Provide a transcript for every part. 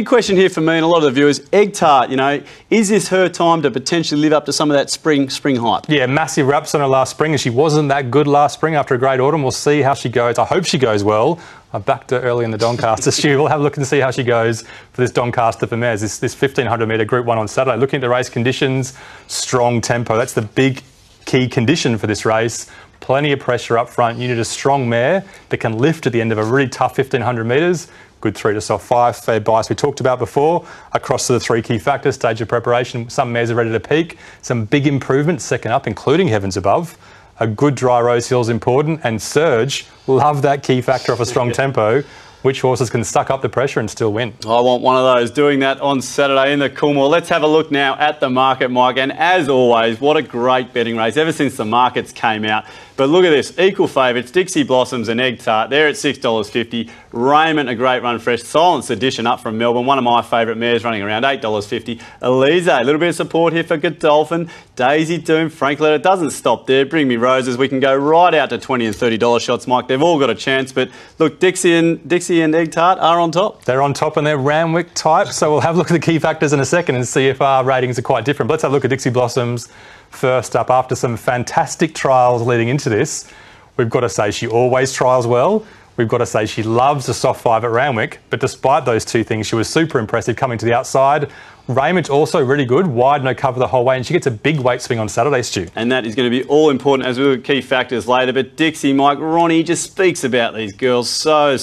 Big question here for me and a lot of the viewers, Egg Tart, you know, is this her time to potentially live up to some of that spring hype? Yeah, massive raps on her last spring, and she wasn't that good last spring after a great autumn. We'll see how she goes. I hope she goes well. I backed her early in the Doncaster, Stu. We'll have a look and see how she goes for this Doncaster for mares, this 1,500 metre Group 1 on Saturday. Looking at the race conditions, strong tempo. That's the big key condition for this race. Plenty of pressure up front. You need a strong mare that can lift at the end of a really tough 1,500 metres. Good 3 to soft 5, fair bias we talked about before. Across to the 3 key factors, stage of preparation. Some mares are ready to peak. Some big improvements second up, including Heavens Above. A good dry Rosehill is important, and Surge, love that key factor off a strong tempo. Which horses can suck up the pressure and still win? I want one of those doing that on Saturday in the Coolmore. Let's have a look now at the market, Mike. And as always, what a great betting race ever since the markets came out. But look at this, equal favourites, Dixie Blossoms and Egg Tart. They're at $6.50. Raymond, a great run fresh. Silence Edition up from Melbourne, one of my favourite mares, running around $8.50. Elise, a little bit of support here for Godolphin. Daisy Doom, Franklin, it doesn't stop there. Bring Me Roses, we can go right out to $20 and $30 shots, Mike. They've all got a chance, but look, Dixie and Egg Tart are on top. They're on top and they're Randwick type, so we'll have a look at the key factors in a second and see if our ratings are quite different. But let's have a look at Dixie Blossoms first up. After some fantastic trials leading into this, we've got to say she always trials well. We've got to say she loves the soft 5 at Randwick, but despite those two things, she was super impressive coming to the outside. Raymond's also really good, wide, no cover the whole way, and she gets a big weight swing on Saturday, Stu. And that is going to be all important as we look at key factors later. But Dixie, Mike, Ronnie just speaks about these girls so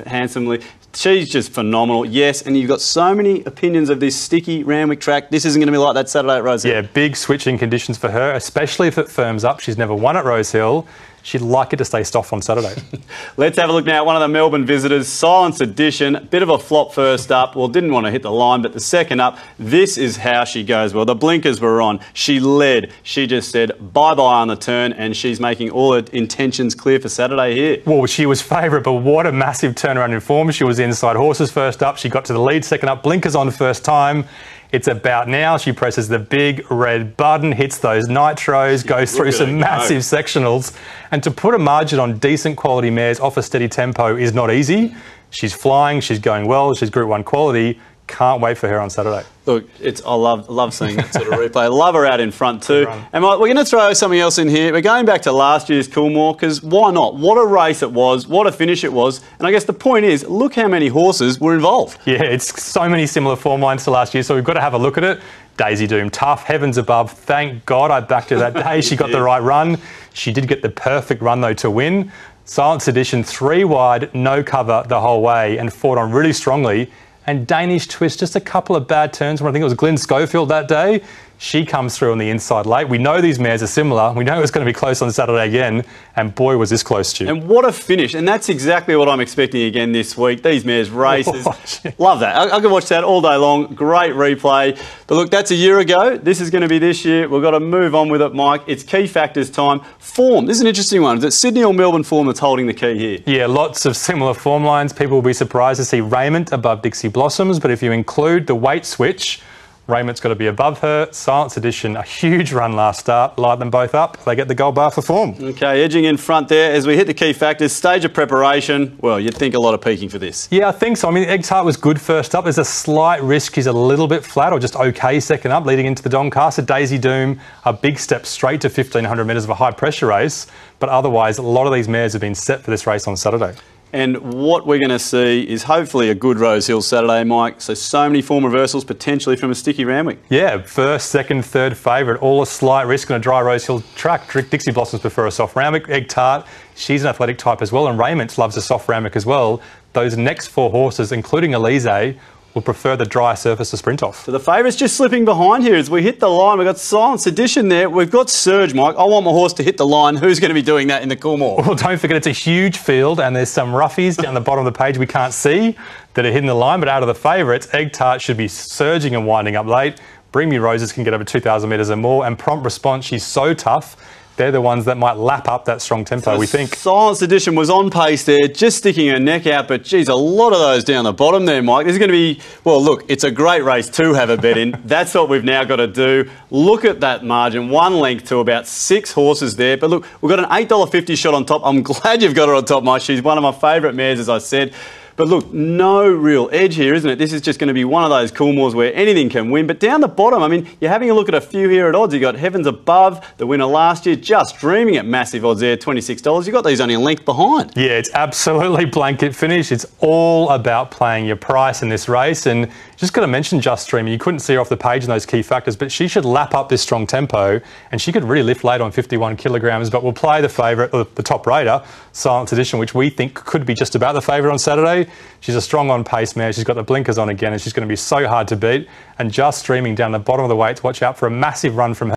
handsomely. She's just phenomenal, yes, and you've got so many opinions of this sticky Randwick track. This isn't going to be like that Saturday at Rosehill. Yeah, big switching conditions for her, especially if it firms up. She's never won at Rosehill. She'd like it to stay soft on Saturday. Let's have a look now at one of the Melbourne visitors, Silence Edition. Bit of a flop first up. Well, didn't want to hit the line, but the second up, this is how she goes. Well, the blinkers were on. She led. She just said bye-bye on the turn, and she's making all her intentions clear for Saturday here. Well, she was favourite, but what a massive turnaround in form. She was inside horses first up. She got to the lead second up. Blinkers on first time. It's about now. She presses the big red button, hits those nitros, goes through some massive sectionals. And to put a margin on decent quality mares off a steady tempo is not easy. She's flying, she's going well, she's Group 1 quality. Can't wait for her on Saturday. Look, I love seeing that sort of replay. I love her out in front too. And we're going to throw something else in here. We're going back to last year's Coolmore because why not? What a race it was. What a finish it was. And I guess the point is, look how many horses were involved. Yeah, it's so many similar form lines to last year, so we've got to have a look at it. Daisy Doom, tough. Heavens Above, thank God I backed her that day. She got the right run. She did get the perfect run, though, to win. Silence Edition, 3 wide, no cover the whole way, and fought on really strongly. And Danish Twist, just a couple of bad turns. I think it was Glenn Schofield that day. She comes through on the inside late. We know these mares are similar. We know it's going to be close on Saturday again. And boy, was this close, Stu. And what a finish. And that's exactly what I'm expecting again this week. These mares races. Love that. I can watch that all day long. Great replay. But look, that's a year ago. This is going to be this year. We've got to move on with it, Mike. It's key factors time. Form. This is an interesting one. Is it Sydney or Melbourne form that's holding the key here? Yeah, lots of similar form lines. People will be surprised to see Raymond above Dixie Blossoms. But if you include the weight switch, Raymond's got to be above her. Silence Edition, a huge run last start. Light them both up. They get the gold bar for form. Okay, edging in front there as we hit the key factors. Stage of preparation. Well, you'd think a lot of peaking for this. Yeah, I think so. I mean, Egg Tart was good first up. There's a slight risk he's a little bit flat or just okay second up leading into the Doncaster. Daisy Doom, a big step straight to 1,500 metres of a high pressure race. But otherwise, a lot of these mares have been set for this race on Saturday. And what we're going to see is hopefully a good Rosehill Saturday, Mike. So many form reversals potentially from a sticky Randwick. Yeah, first, second, third favourite. All a slight risk on a dry Rosehill track. Dixie Blossoms prefer a soft Randwick. Egg Tart, she's an athletic type as well. And Raymond loves a soft Randwick as well. Those next 4 horses, including Elise, will prefer the dry surface to sprint off. So the favourites just slipping behind here as we hit the line. We've got Silence Edition there. We've got Surge, Mike. I want my horse to hit the line. Who's going to be doing that in the Coolmore? Well, don't forget it's a huge field and there's some roughies down the bottom of the page we can't see that are hitting the line. But out of the favourites, Egg Tart should be surging and winding up late. Bring Me Roses can get over 2,000 metres and more. And Prompt Response, she's so tough. They're the ones that might lap up that strong tempo, so we think. Silence Edition was on pace there, just sticking her neck out, but geez, a lot of those down the bottom there, Mike. This is going to be, well, look, it's a great race to have a bet in. That's what we've now got to do. Look at that margin, 1 length to about 6 horses there. But look, we've got an $8.50 shot on top. I'm glad you've got her on top, Mike. She's one of my favourite mares, as I said. But look, no real edge here, isn't it? This is just going to be one of those Coolmores where anything can win. But down the bottom, I mean, you're having a look at a few here at odds. You've got Heavens Above, the winner last year, Just Dreaming at massive odds there, $26. You've got these only a length behind. Yeah, it's absolutely blanket finish. It's all about playing your price in this race. And just got to mention Just Dreaming. You couldn't see her off the page in those key factors, but she should lap up this strong tempo and she could really lift late on 51 kilograms. But we'll play the favourite, the top raider, Silence Edition, which we think could be just about the favourite on Saturday. She's a strong on-pace mare. She's got the blinkers on again and she's going to be so hard to beat. And Just Dreaming down the bottom of the weights. Watch out for a massive run from her.